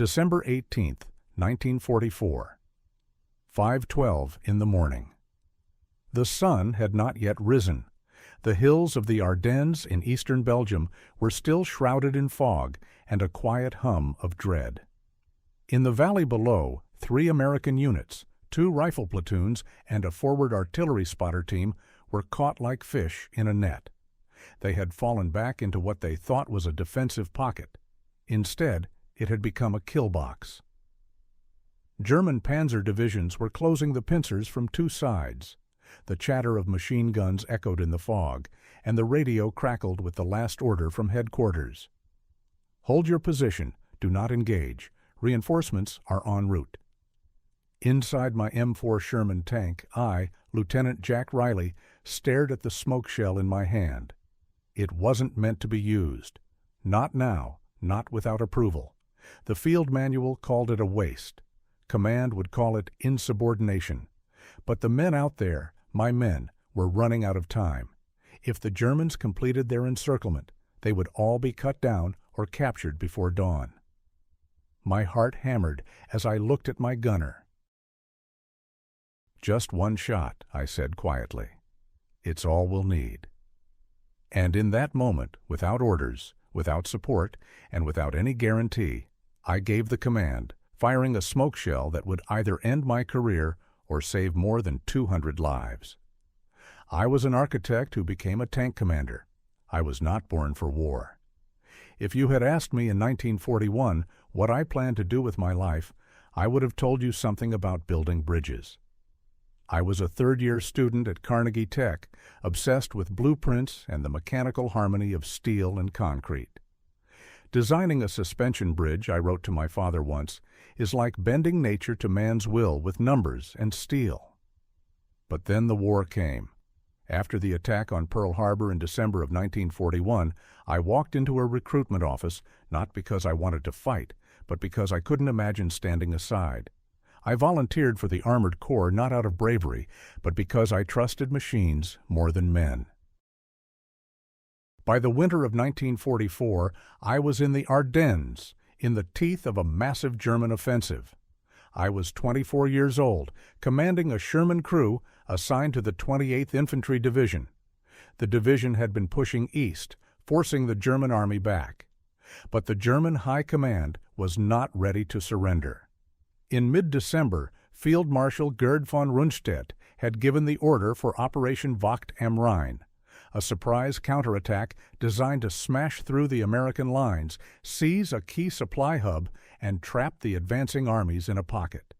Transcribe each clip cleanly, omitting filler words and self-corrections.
December 18th, 1944. 5:12 in the morning. The sun had not yet risen. The hills of the Ardennes in eastern Belgium were still shrouded in fog and a quiet hum of dread. In the valley below, 3 American units, 2 rifle platoons, and a forward artillery spotter team were caught like fish in a net. They had fallen back into what they thought was a defensive pocket. Instead, it had become a kill box. German Panzer divisions were closing the pincers from 2 sides. The chatter of machine guns echoed in the fog, and the radio crackled with the last order from headquarters. "Hold your position. Do not engage. Reinforcements are en route." Inside my M4 Sherman tank, I, Lieutenant Jack Riley, stared at the smoke shell in my hand. It wasn't meant to be used. Not now, not without approval. The field manual called it a waste. Command would call it insubordination. But the men out there, my men, were running out of time. If the Germans completed their encirclement, they would all be cut down or captured before dawn. My heart hammered as I looked at my gunner. "Just 1 shot," I said quietly. "It's all we'll need." And in that moment, without orders, without support, and without any guarantee, I gave the command, firing a smoke shell that would either end my career or save more than 200 lives. I was an architect who became a tank commander. I was not born for war. If you had asked me in 1941 what I planned to do with my life, I would have told you something about building bridges. I was a third-year student at Carnegie Tech, obsessed with blueprints and the mechanical harmony of steel and concrete. "Designing a suspension bridge," I wrote to my father once, "is like bending nature to man's will with numbers and steel." But then the war came. After the attack on Pearl Harbor in December of 1941, I walked into a recruitment office, not because I wanted to fight, but because I couldn't imagine standing aside. I volunteered for the Armored Corps not out of bravery, but because I trusted machines more than men. By the winter of 1944, I was in the Ardennes, in the teeth of a massive German offensive. I was 24 years old, commanding a Sherman crew assigned to the 28th Infantry Division. The division had been pushing east, forcing the German army back. But the German High Command was not ready to surrender. In mid-December, Field Marshal Gerd von Rundstedt had given the order for Operation Wacht am Rhein, a surprise counterattack designed to smash through the American lines, seize a key supply hub, and trap the advancing armies in a pocket.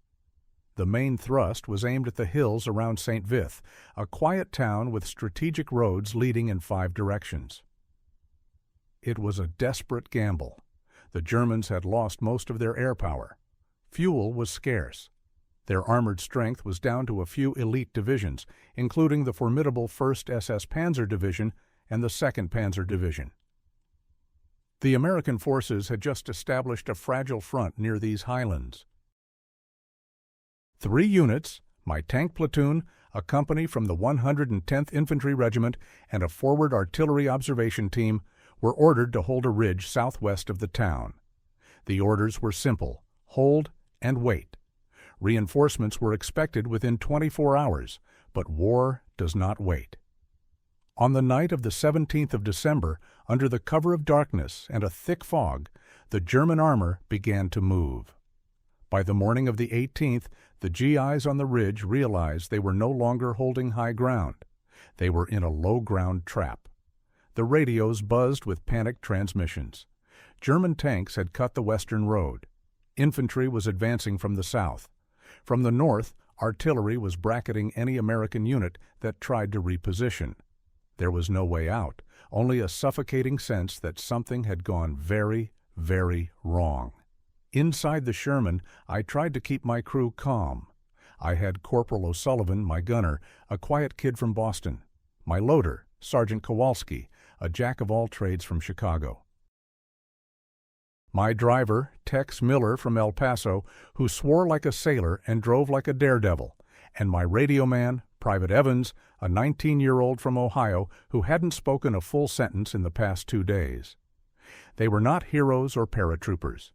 The main thrust was aimed at the hills around St. Vith, a quiet town with strategic roads leading in 5 directions. It was a desperate gamble. The Germans had lost most of their air power. Fuel was scarce. Their armored strength was down to a few elite divisions, including the formidable 1st SS Panzer Division and the 2nd Panzer Division. The American forces had just established a fragile front near these highlands. 3 units, my tank platoon, a company from the 110th Infantry Regiment, and a forward artillery observation team, were ordered to hold a ridge southwest of the town. The orders were simple: hold and wait. Reinforcements were expected within 24 hours, but war does not wait. On the night of the 17th of December, under the cover of darkness and a thick fog, the German armor began to move. By the morning of the 18th, the GIs on the ridge realized they were no longer holding high ground. They were in a low-ground trap. The radios buzzed with panicked transmissions. German tanks had cut the western road. Infantry was advancing from the south. From the north, artillery was bracketing any American unit that tried to reposition. There was no way out, only a suffocating sense that something had gone very, very wrong. Inside the Sherman, I tried to keep my crew calm. I had Corporal O'Sullivan, my gunner, a quiet kid from Boston. My loader, Sergeant Kowalski, a jack-of-all-trades from Chicago. My driver, Tex Miller from El Paso, who swore like a sailor and drove like a daredevil, and my radio man, Private Evans, a 19-year-old from Ohio who hadn't spoken a full sentence in the past 2 days. They were not heroes or paratroopers.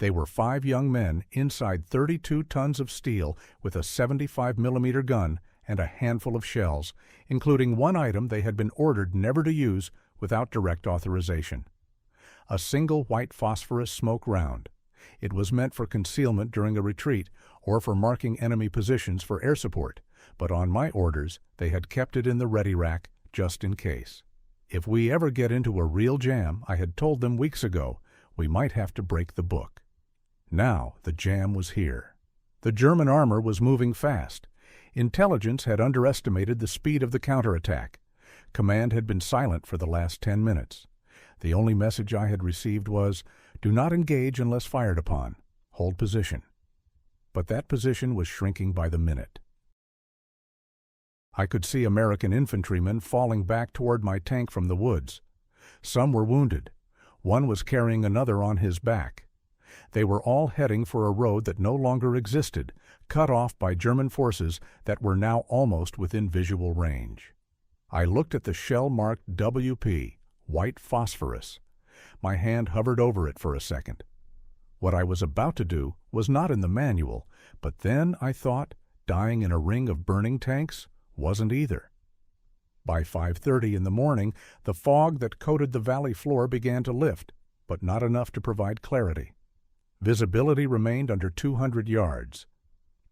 They were 5 young men inside 32 tons of steel with a 75mm gun and a handful of shells, including one item they had been ordered never to use without direct authorization. A single white phosphorus smoke round. It was meant for concealment during a retreat or for marking enemy positions for air support, but on my orders they had kept it in the ready rack just in case. If we ever get into a real jam, I had told them weeks ago, we might have to break the book. Now the jam was here. The German armor was moving fast. Intelligence had underestimated the speed of the counterattack. Command had been silent for the last 10 minutes. The only message I had received was, "Do not engage unless fired upon. Hold position." But that position was shrinking by the minute. I could see American infantrymen falling back toward my tank from the woods. Some were wounded. One was carrying another on his back. They were all heading for a road that no longer existed, cut off by German forces that were now almost within visual range. I looked at the shell-marked WP, white phosphorus. My hand hovered over it for a second. What I was about to do was not in the manual, but then I thought, dying in a ring of burning tanks wasn't either. By 5:30 in the morning, the fog that coated the valley floor began to lift, but not enough to provide clarity. Visibility remained under 200 yards.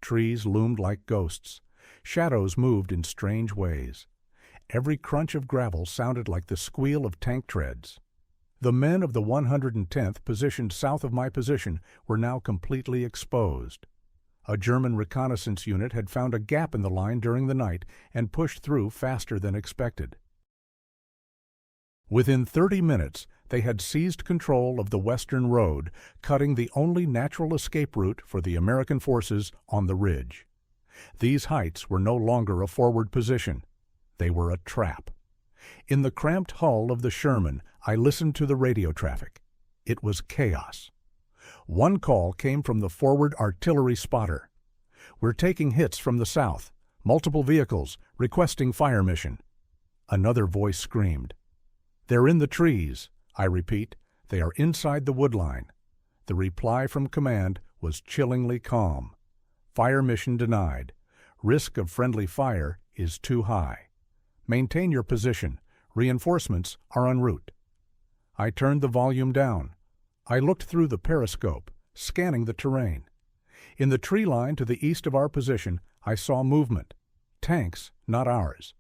Trees loomed like ghosts. Shadows moved in strange ways. Every crunch of gravel sounded like the squeal of tank treads. The men of the 110th, positioned south of my position, were now completely exposed. A German reconnaissance unit had found a gap in the line during the night and pushed through faster than expected. Within 30 minutes, they had seized control of the western road, cutting the only natural escape route for the American forces on the ridge. These heights were no longer a forward position. They were a trap. In the cramped hull of the Sherman, I listened to the radio traffic. It was chaos. One call came from the forward artillery spotter. "We're taking hits from the south. Multiple vehicles, requesting fire mission." Another voice screamed. "They're in the trees." I repeat, they are inside the wood line. The reply from command was chillingly calm. "Fire mission denied. Risk of friendly fire is too high. Maintain your position. Reinforcements are en route." I turned the volume down. I looked through the periscope, scanning the terrain. In the tree line to the east of our position, I saw movement. Tanks, not ours.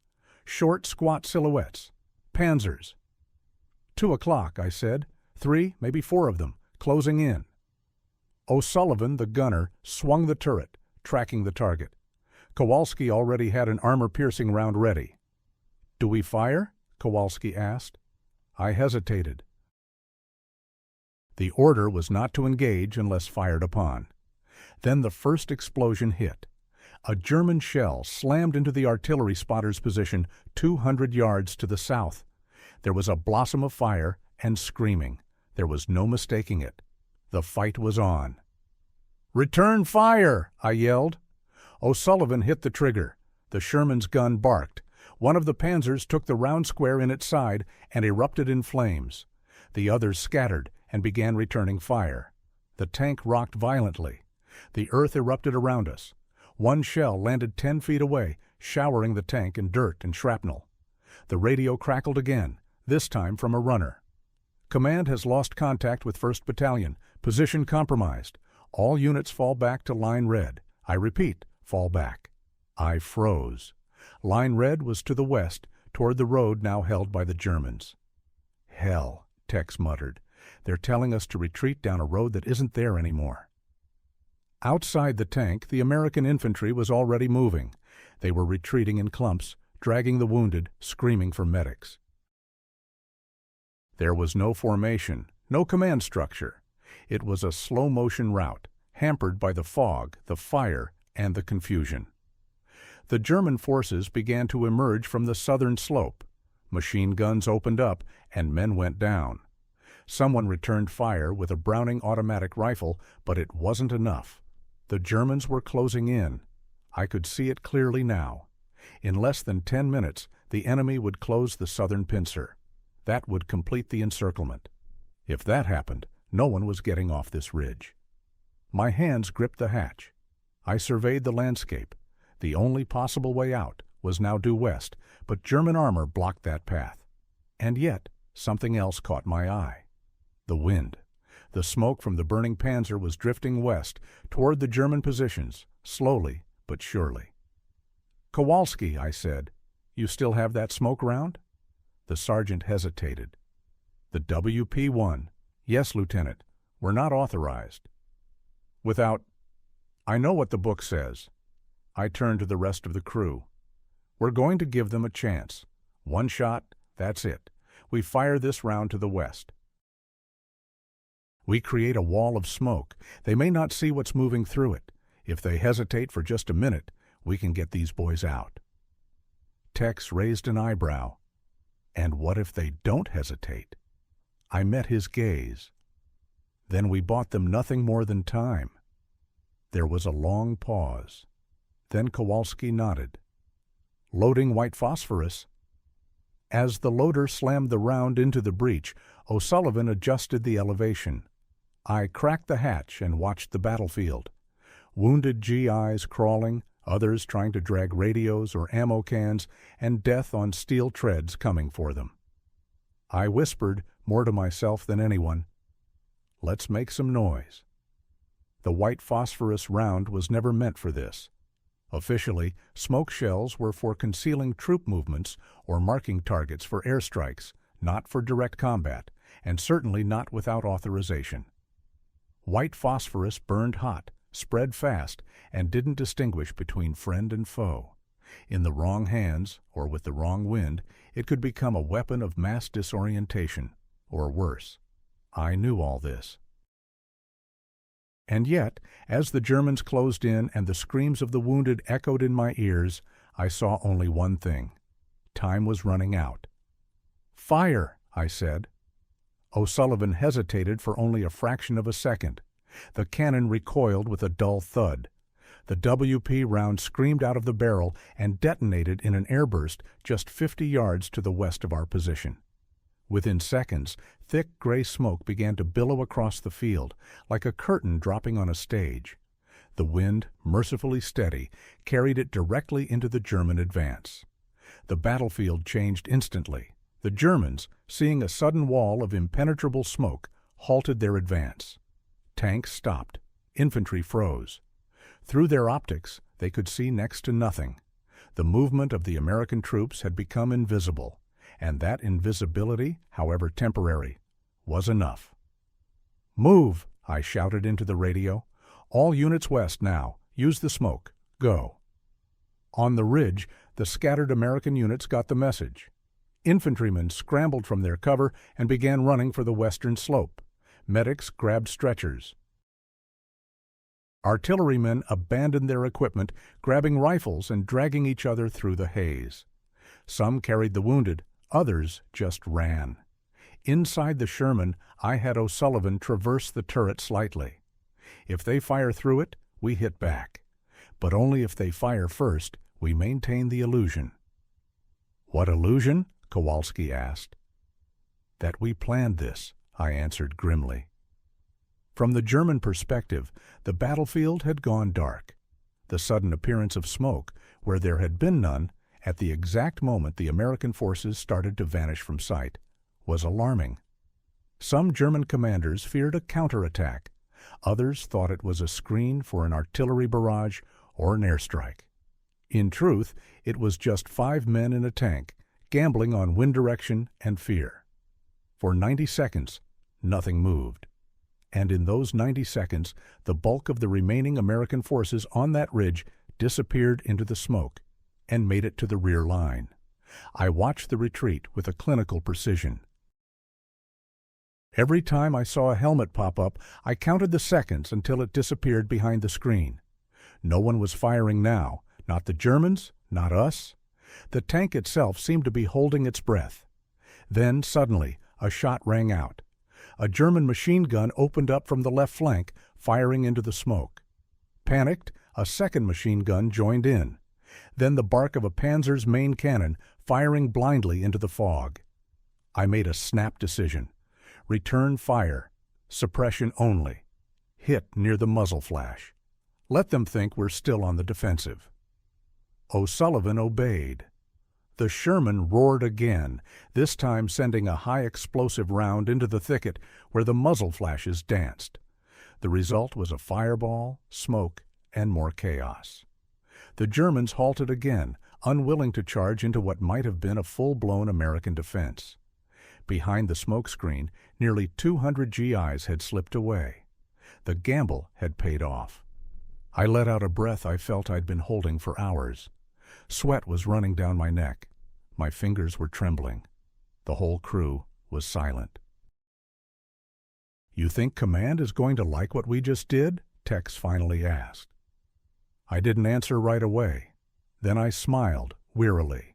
Short, squat silhouettes. Panzers. 2 o'clock, I said. 3, maybe 4 of them, closing in. O'Sullivan, the gunner, swung the turret, tracking the target. Kowalski already had an armor-piercing round ready. "Do we fire?" Kowalski asked. I hesitated. The order was not to engage unless fired upon. Then the first explosion hit. A German shell slammed into the artillery spotter's position 200 yards to the south. There was a blossom of fire and screaming. There was no mistaking it. The fight was on. "Return fire!" I yelled. O'Sullivan hit the trigger. The Sherman's gun barked. One of the Panzers took the round square in its side and erupted in flames. The others scattered and began returning fire. The tank rocked violently. The earth erupted around us. One shell landed 10 feet away, showering the tank in dirt and shrapnel. The radio crackled again, this time from a runner. "Command has lost contact with 1st Battalion. Position compromised. All units fall back to line red. I repeat, fall back." I froze. Line red was to the west, toward the road now held by the Germans. "Hell," Tex muttered. "They're telling us to retreat down a road that isn't there anymore." Outside the tank, the American infantry was already moving. They were retreating in clumps, dragging the wounded, screaming for medics. There was no formation, no command structure. It was a slow-motion rout, hampered by the fog, the fire, and the confusion. The German forces began to emerge from the southern slope. Machine guns opened up, and men went down. Someone returned fire with a Browning automatic rifle, but it wasn't enough. The Germans were closing in. I could see it clearly now. In less than 10 minutes, the enemy would close the southern pincer. That would complete the encirclement. If that happened, no one was getting off this ridge. My hands gripped the hatch. I surveyed the landscape. The only possible way out was now due west, but German armor blocked that path. And yet, something else caught my eye. The wind. The smoke from the burning Panzer was drifting west toward the German positions, slowly but surely. "Kowalski," I said, "you still have that smoke round?" The sergeant hesitated. "The WP-1. Yes, Lieutenant. We're not authorized." "Without—" "I know what the book says." I turned to the rest of the crew. "We're going to give them a chance. One shot, that's it. We fire this round to the west. We create a wall of smoke. They may not see what's moving through it. If they hesitate for just a minute, we can get these boys out." Tex raised an eyebrow. "And what if they don't hesitate?" I met his gaze. "Then we bought them nothing more than time." There was a long pause. Then Kowalski nodded. "Loading white phosphorus." As the loader slammed the round into the breech, O'Sullivan adjusted the elevation. I cracked the hatch and watched the battlefield. Wounded GIs crawling, others trying to drag radios or ammo cans, and death on steel treads coming for them. I whispered, more to myself than anyone, "Let's make some noise." The white phosphorus round was never meant for this. Officially, smoke shells were for concealing troop movements or marking targets for airstrikes, not for direct combat, and certainly not without authorization. White phosphorus burned hot, spread fast, and didn't distinguish between friend and foe. In the wrong hands, or with the wrong wind, it could become a weapon of mass disorientation, or worse. I knew all this. And yet, as the Germans closed in and the screams of the wounded echoed in my ears, I saw only one thing. Time was running out. "Fire!" I said. O'Sullivan hesitated for only a fraction of a second. The cannon recoiled with a dull thud. The WP round screamed out of the barrel and detonated in an airburst just 50 yards to the west of our position. Within seconds, thick gray smoke began to billow across the field, like a curtain dropping on a stage. The wind, mercifully steady, carried it directly into the German advance. The battlefield changed instantly. The Germans, seeing a sudden wall of impenetrable smoke, halted their advance. Tanks stopped. Infantry froze. Through their optics, they could see next to nothing. The movement of the American troops had become invisible, and that invisibility, however temporary, was enough. "Move!" I shouted into the radio. "All units west now. Use the smoke. Go." On the ridge, the scattered American units got the message. Infantrymen scrambled from their cover and began running for the western slope. Medics grabbed stretchers. Artillerymen abandoned their equipment, grabbing rifles and dragging each other through the haze. Some carried the wounded, others just ran. Inside the Sherman, I had O'Sullivan traverse the turret slightly. If they fire through it, we hit back. But only if they fire first, we maintain the illusion. "What illusion?" Kowalski asked. "That we planned this," I answered grimly. From the German perspective, the battlefield had gone dark. The sudden appearance of smoke, where there had been none, at the exact moment the American forces started to vanish from sight, was alarming. Some German commanders feared a counterattack. Others thought it was a screen for an artillery barrage or an airstrike. In truth, it was just 5 men in a tank, gambling on wind direction and fear. For 90 seconds, nothing moved. And in those 90 seconds, the bulk of the remaining American forces on that ridge disappeared into the smoke and made it to the rear line. I watched the retreat with a clinical precision. Every time I saw a helmet pop up, I counted the seconds until it disappeared behind the screen. No one was firing now, not the Germans, not us. The tank itself seemed to be holding its breath. Then, suddenly, a shot rang out. A German machine gun opened up from the left flank, firing into the smoke. Panicked, a second machine gun joined in. Then the bark of a Panzer's main cannon, firing blindly into the fog. I made a snap decision. Return fire. Suppression only. Hit hit near the muzzle flash. Let them think we're still on the defensive. O'Sullivan obeyed. The Sherman roared again, this time sending a high-explosive round into the thicket where the muzzle flashes danced. The result was a fireball, smoke, and more chaos. The Germans halted again, unwilling to charge into what might have been a full-blown American defense. Behind the smoke screen, nearly 200 GIs had slipped away. The gamble had paid off. I let out a breath I felt I'd been holding for hours. Sweat was running down my neck. My fingers were trembling. The whole crew was silent. "You think Command is going to like what we just did?" Tex finally asked. I didn't answer right away. Then I smiled wearily.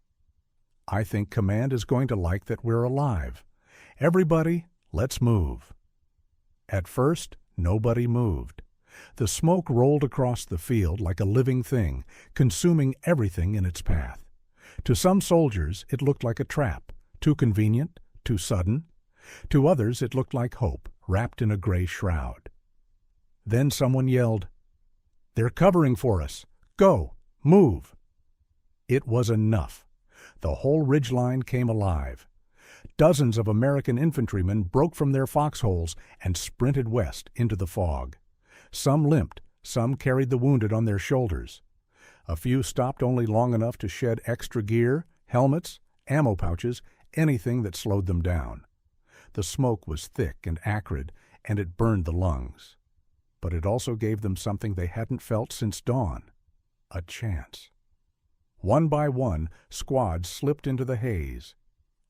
"I think Command is going to like that we're alive. Everybody, let's move." At first, nobody moved. The smoke rolled across the field like a living thing, consuming everything in its path. To some soldiers, it looked like a trap, too convenient, too sudden. To others, it looked like hope, wrapped in a gray shroud. Then someone yelled, "They're covering for us! Go! Move!" It was enough. The whole ridgeline came alive. Dozens of American infantrymen broke from their foxholes and sprinted west into the fog. Some limped, some carried the wounded on their shoulders. A few stopped only long enough to shed extra gear, helmets, ammo pouches, anything that slowed them down. The smoke was thick and acrid, and it burned the lungs. But it also gave them something they hadn't felt since dawn: a chance. One by one, squads slipped into the haze.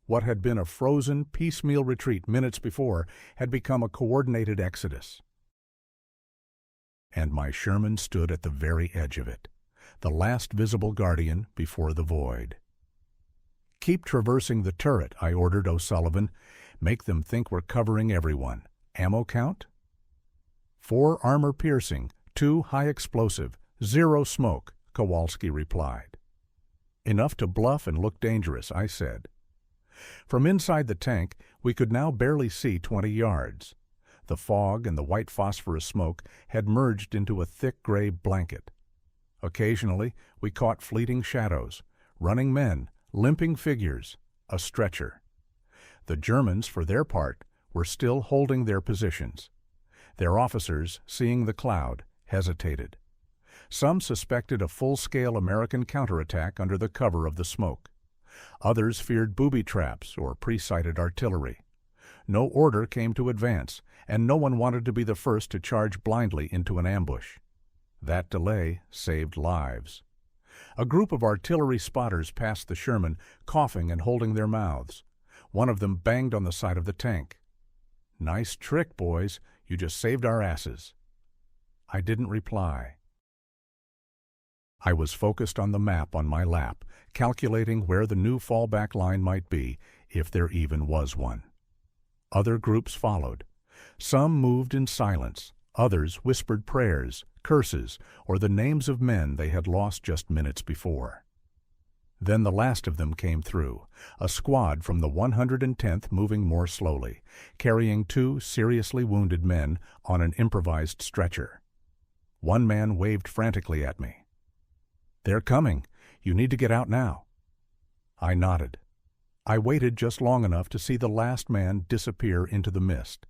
What had been a frozen, piecemeal retreat minutes before had become a coordinated exodus. And my Sherman stood at the very edge of it, the last visible guardian before the void. "Keep traversing the turret," I ordered O'Sullivan. "Make them think we're covering everyone. Ammo count?" 4 armor-piercing, 2 high-explosive, 0 smoke, Kowalski replied. "Enough to bluff and look dangerous," I said. From inside the tank, we could now barely see 20 yards. The fog and the white phosphorus smoke had merged into a thick gray blanket. Occasionally, we caught fleeting shadows, running men, limping figures, a stretcher. The Germans, for their part, were still holding their positions. Their officers, seeing the cloud, hesitated. Some suspected a full-scale American counterattack under the cover of the smoke. Others feared booby traps or pre-sighted artillery. No order came to advance, and no one wanted to be the first to charge blindly into an ambush. That delay saved lives. A group of artillery spotters passed the Sherman, coughing and holding their mouths. One of them banged on the side of the tank. "Nice trick, boys. You just saved our asses." I didn't reply. I was focused on the map on my lap, calculating where the new fallback line might be, if there even was one. Other groups followed. Some moved in silence. Others whispered prayers, curses, or the names of men they had lost just minutes before. Then the last of them came through, a squad from the 110th moving more slowly, carrying 2 seriously wounded men on an improvised stretcher. One man waved frantically at me. "They're coming. You need to get out now." I nodded. I waited just long enough to see the last man disappear into the mist.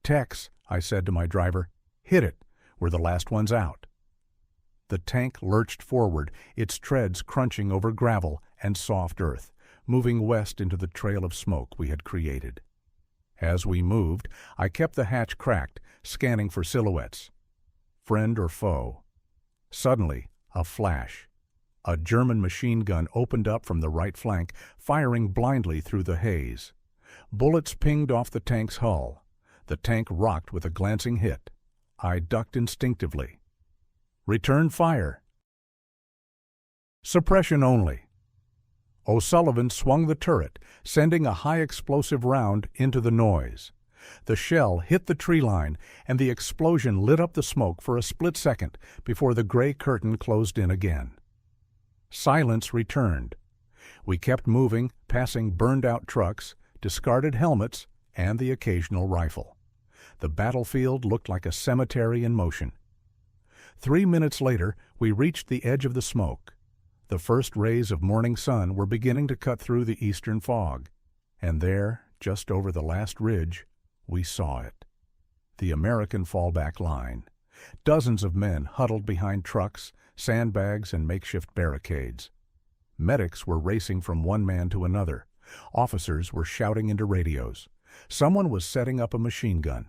"Tex," I said to my driver, "hit it. We're the last ones out." The tank lurched forward, its treads crunching over gravel and soft earth, moving west into the trail of smoke we had created. As we moved, I kept the hatch cracked, scanning for silhouettes. Friend or foe? Suddenly, a flash. A German machine gun opened up from the right flank, firing blindly through the haze. Bullets pinged off the tank's hull. The tank rocked with a glancing hit. I ducked instinctively. "Return fire." "Suppression only." O'Sullivan swung the turret, sending a high-explosive round into the noise. The shell hit the tree line, and the explosion lit up the smoke for a split second before the gray curtain closed in again. Silence returned. We kept moving, passing burned-out trucks, discarded helmets, and the occasional rifle. The battlefield looked like a cemetery in motion. 3 minutes later, we reached the edge of the smoke. The first rays of morning sun were beginning to cut through the eastern fog, and there, just over the last ridge, we saw it. The American fallback line. Dozens of men huddled behind trucks, sandbags, and makeshift barricades. Medics were racing from one man to another. Officers were shouting into radios. Someone was setting up a machine gun.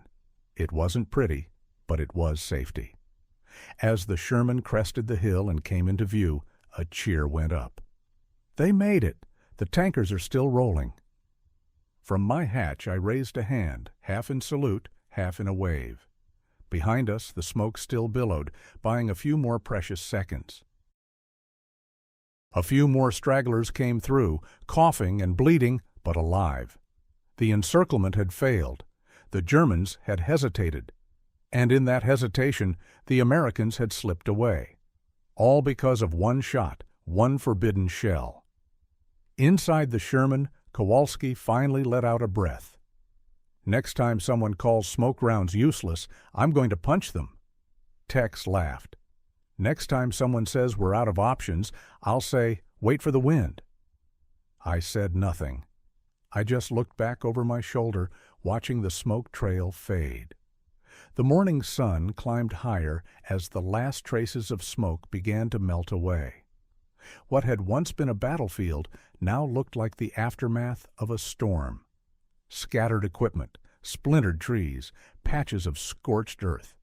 It wasn't pretty, but it was safety. As the Sherman crested the hill and came into view, a cheer went up. They made it! The tankers are still rolling. From my hatch I raised a hand, half in salute, half in a wave. Behind us the smoke still billowed, buying a few more precious seconds. A few more stragglers came through, coughing and bleeding, but alive. The encirclement had failed. The Germans had hesitated. And in that hesitation, the Americans had slipped away. All because of one shot, one forbidden shell. Inside the Sherman, Kowalski finally let out a breath. Next time someone calls smoke rounds useless, I'm going to punch them. Tex laughed. Next time someone says we're out of options, I'll say, wait for the wind. I said nothing. I just looked back over my shoulder, watching the smoke trail fade. The morning sun climbed higher as the last traces of smoke began to melt away. What had once been a battlefield now looked like the aftermath of a storm. Scattered equipment, splintered trees, patches of scorched earth.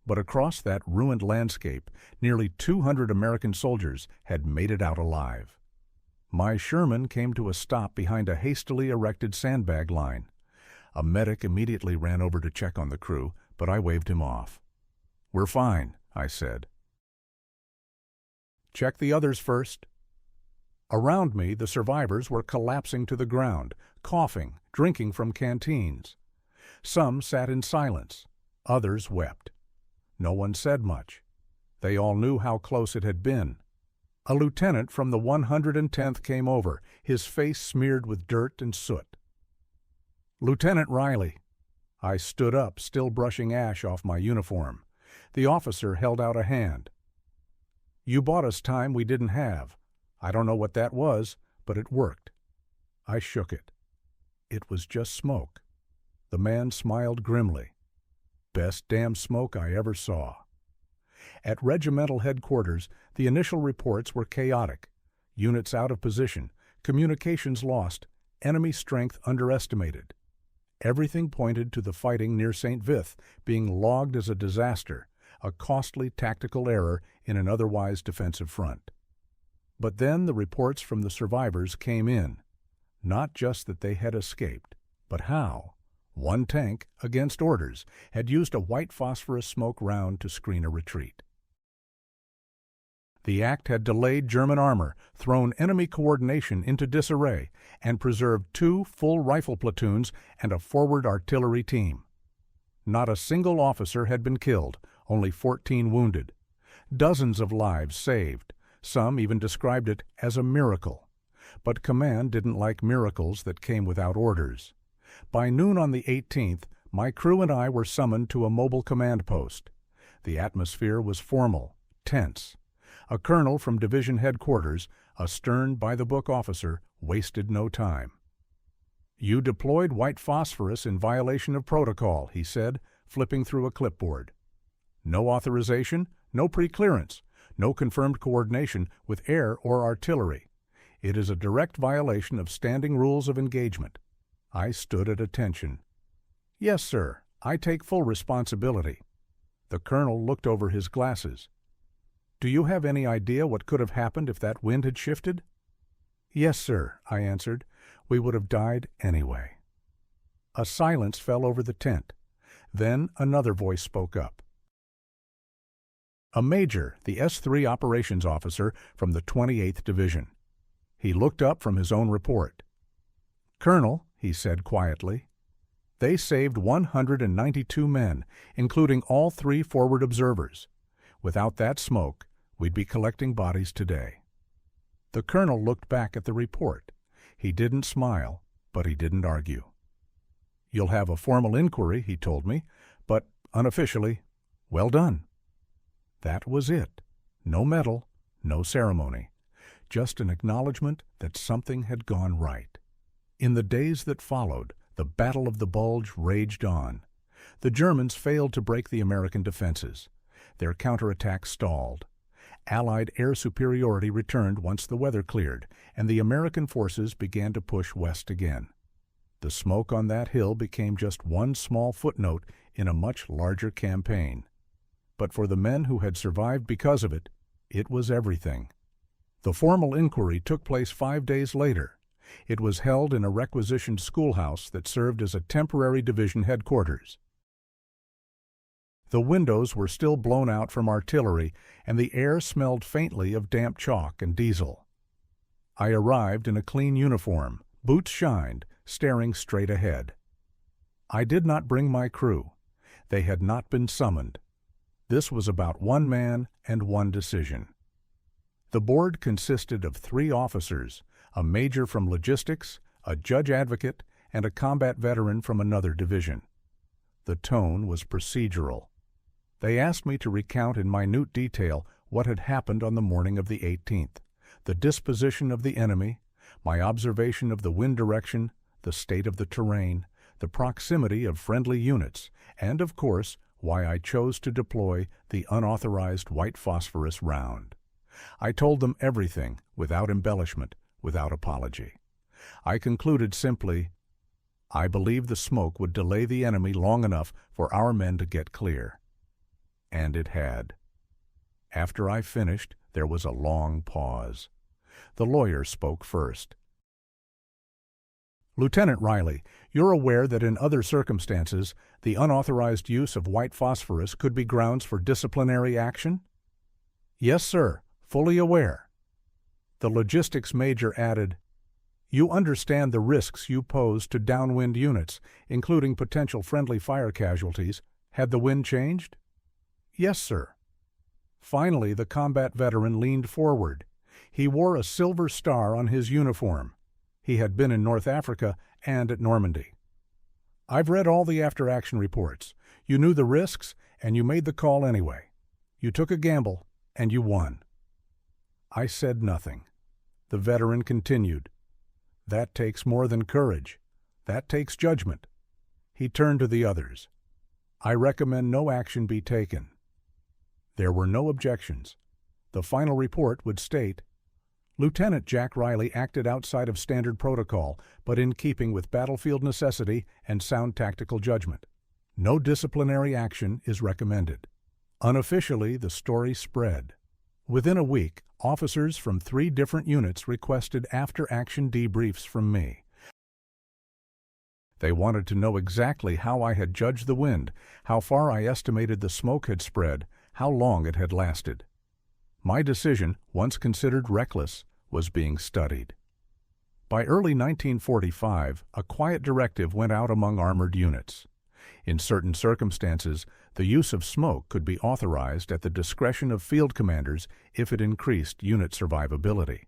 But across that ruined landscape, nearly 200 American soldiers had made it out alive. My Sherman came to a stop behind a hastily erected sandbag line. A medic immediately ran over to check on the crew, but I waved him off. "We're fine," I said. "Check the others first." Around me, the survivors were collapsing to the ground, coughing, drinking from canteens. Some sat in silence. Others wept. No one said much. They all knew how close it had been. A lieutenant from the 110th came over, his face smeared with dirt and soot. "Lieutenant Riley." I stood up, still brushing ash off my uniform. The officer held out a hand. "You bought us time we didn't have. I don't know what that was, but it worked." I shook it. It was just smoke. The man smiled grimly. "Best damn smoke I ever saw." At regimental headquarters, the initial reports were chaotic. Units out of position, communications lost, enemy strength underestimated. Everything pointed to the fighting near St. Vith being logged as a disaster, a costly tactical error in an otherwise defensive front. But then the reports from the survivors came in. Not just that they had escaped, but how. One tank, against orders, had used a white phosphorus smoke round to screen a retreat. The act had delayed German armor, thrown enemy coordination into disarray, and preserved 2 full rifle platoons and a forward artillery team. Not a single officer had been killed, only 14 wounded. Dozens of lives saved. Some even described it as a miracle. But command didn't like miracles that came without orders. By noon on the 18th, my crew and I were summoned to a mobile command post. The atmosphere was formal, tense. A colonel from division headquarters, a stern, by-the-book officer, wasted no time. "You deployed white phosphorus in violation of protocol," he said, flipping through a clipboard. "No authorization, no pre-clearance, no confirmed coordination with air or artillery. It is a direct violation of standing rules of engagement." I stood at attention. "Yes, sir, I take full responsibility." The colonel looked over his glasses. "Do you have any idea what could have happened if that wind had shifted?" "Yes, sir," I answered. "We would have died anyway." A silence fell over the tent. Then another voice spoke up. A major, the S3 operations officer from the 28th Division. He looked up from his own report. "Colonel," he said quietly, "they saved 192 men, including all 3 forward observers. Without that smoke, we'd be collecting bodies today." The colonel looked back at the report. He didn't smile, but he didn't argue. You'll have a formal inquiry, he told me, but unofficially, well done. That was it. No medal, no ceremony. Just an acknowledgement that something had gone right. In the days that followed, the Battle of the Bulge raged on. The Germans failed to break the American defenses. Their counterattack stalled. Allied air superiority returned once the weather cleared, and the American forces began to push west again. The smoke on that hill became just one small footnote in a much larger campaign. But for the men who had survived because of it, it was everything. The formal inquiry took place 5 days later. It was held in a requisitioned schoolhouse that served as a temporary division headquarters. The windows were still blown out from artillery, and the air smelled faintly of damp chalk and diesel. I arrived in a clean uniform, boots shined, staring straight ahead. I did not bring my crew. They had not been summoned. This was about one man and one decision. The board consisted of 3 officers, a major from logistics, a judge advocate, and a combat veteran from another division. The tone was procedural. They asked me to recount in minute detail what had happened on the morning of the 18th, the disposition of the enemy, my observation of the wind direction, the state of the terrain, the proximity of friendly units, and, of course, why I chose to deploy the unauthorized white phosphorus round. I told them everything, without embellishment, without apology. I concluded simply, I believed the smoke would delay the enemy long enough for our men to get clear. And it had. After I finished, there was a long pause. The lawyer spoke first. Lieutenant Riley, you're aware that in other circumstances, the unauthorized use of white phosphorus could be grounds for disciplinary action? Yes, sir, fully aware. The logistics major added, You understand the risks you pose to downwind units, including potential friendly fire casualties. Had the wind changed? Yes, sir. Finally, the combat veteran leaned forward. He wore a silver star on his uniform. He had been in North Africa and at Normandy. I've read all the after-action reports. You knew the risks, and you made the call anyway. You took a gamble, and you won. I said nothing. The veteran continued. That takes more than courage. That takes judgment. He turned to the others. I recommend no action be taken. There were no objections. The final report would state, Lieutenant Jack Riley acted outside of standard protocol, but in keeping with battlefield necessity and sound tactical judgment. No disciplinary action is recommended. Unofficially, the story spread. Within a week, officers from 3 different units requested after-action debriefs from me. They wanted to know exactly how I had judged the wind, how far I estimated the smoke had spread, how long it had lasted. My decision, once considered reckless, was being studied. By early 1945, a quiet directive went out among armored units. In certain circumstances, the use of smoke could be authorized at the discretion of field commanders if it increased unit survivability.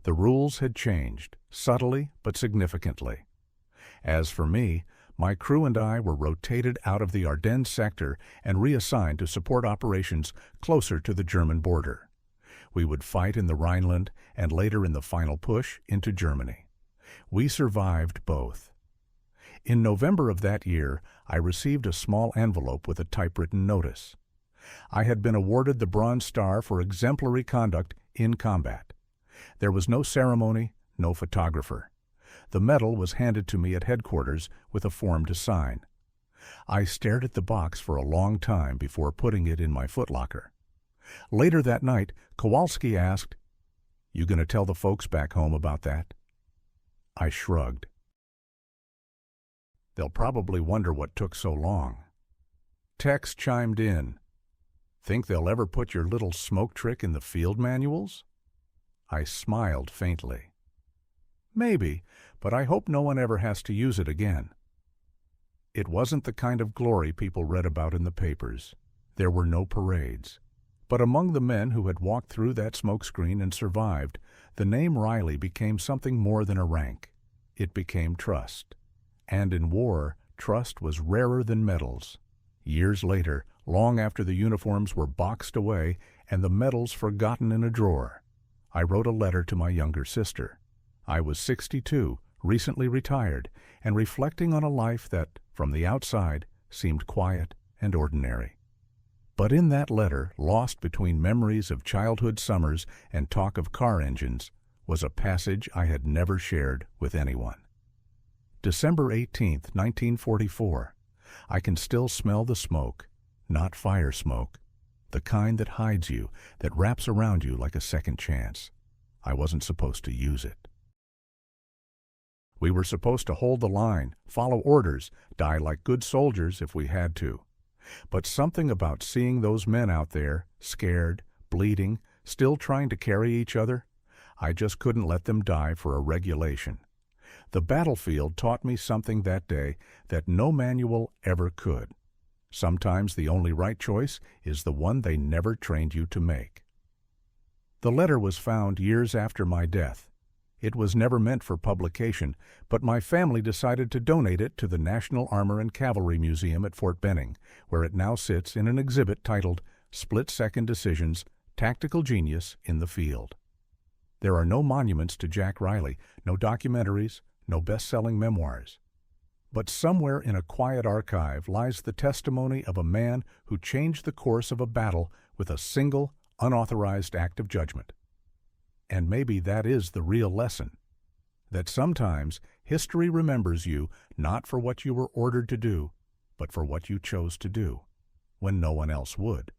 The rules had changed, subtly but significantly. As for me, my crew and I were rotated out of the Ardennes sector and reassigned to support operations closer to the German border. We would fight in the Rhineland and later in the final push into Germany. We survived both. In November of that year, I received a small envelope with a typewritten notice. I had been awarded the Bronze Star for exemplary conduct in combat. There was no ceremony, no photographer. The medal was handed to me at headquarters with a form to sign. I stared at the box for a long time before putting it in my footlocker. Later that night, Kowalski asked, "You gonna tell the folks back home about that?" I shrugged. They'll probably wonder what took so long. Tex chimed in. Think they'll ever put your little smoke trick in the field manuals? I smiled faintly. Maybe, but I hope no one ever has to use it again. It wasn't the kind of glory people read about in the papers. There were no parades. But among the men who had walked through that smokescreen and survived, the name Riley became something more than a rank. It became trust. And in war, trust was rarer than medals. Years later, long after the uniforms were boxed away and the medals forgotten in a drawer, I wrote a letter to my younger sister. I was 62, recently retired, and reflecting on a life that, from the outside, seemed quiet and ordinary. But in that letter, lost between memories of childhood summers and talk of car engines, was a passage I had never shared with anyone. December 18, 1944. I can still smell the smoke, not fire smoke, the kind that hides you, that wraps around you like a second chance. I wasn't supposed to use it. We were supposed to hold the line, follow orders, die like good soldiers if we had to. But something about seeing those men out there, scared, bleeding, still trying to carry each other, I just couldn't let them die for a regulation. The battlefield taught me something that day that no manual ever could. Sometimes the only right choice is the one they never trained you to make. The letter was found years after my death. It was never meant for publication, but my family decided to donate it to the National Armor and Cavalry Museum at Fort Benning, where it now sits in an exhibit titled Split-Second Decisions, Tactical Genius in the Field. There are no monuments to Jack Riley, no documentaries, no best-selling memoirs. But somewhere in a quiet archive lies the testimony of a man who changed the course of a battle with a single, unauthorized act of judgment. And maybe that is the real lesson, that sometimes history remembers you not for what you were ordered to do, but for what you chose to do, when no one else would.